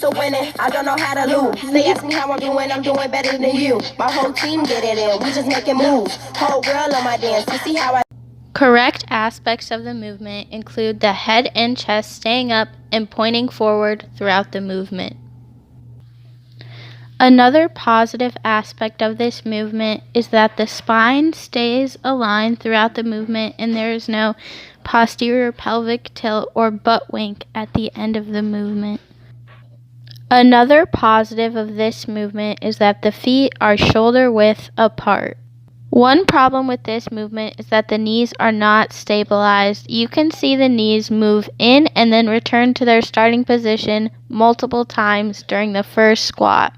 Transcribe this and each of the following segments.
to winning, I don't know how to lose. They ask me how I'm doing better than you. My whole team get it in, we just making moves. Whole world on my dance, you see how I... Correct aspects of the movement include the head and chest staying up and pointing forward throughout the movement. Another positive aspect of this movement is that the spine stays aligned throughout the movement and there is no posterior pelvic tilt or butt wink at the end of the movement. Another positive of this movement is that the feet are shoulder width apart. One problem with this movement is that the knees are not stabilized. You can see the knees move in and then return to their starting position multiple times during the first squat.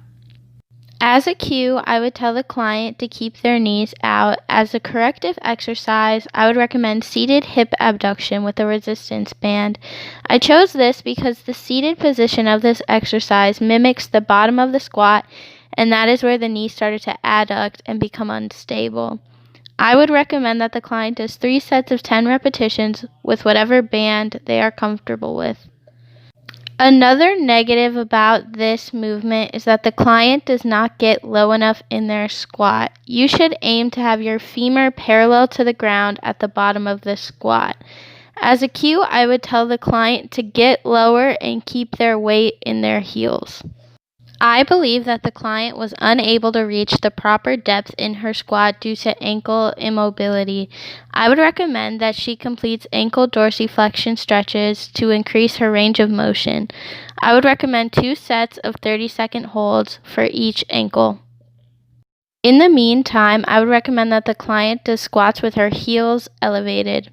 As a cue, I would tell the client to keep their knees out. As a corrective exercise, I would recommend seated hip abduction with a resistance band. I chose this because the seated position of this exercise mimics the bottom of the squat, and that is where the knee started to adduct and become unstable. I would recommend that the client does 3 sets of 10 repetitions with whatever band they are comfortable with. Another negative about this movement is that the client does not get low enough in their squat. You should aim to have your femur parallel to the ground at the bottom of the squat. As a cue, I would tell the client to get lower and keep their weight in their heels. I believe that the client was unable to reach the proper depth in her squat due to ankle immobility. I would recommend that she completes ankle dorsiflexion stretches to increase her range of motion. I would recommend 2 sets of 30-second holds for each ankle. In the meantime, I would recommend that the client does squats with her heels elevated.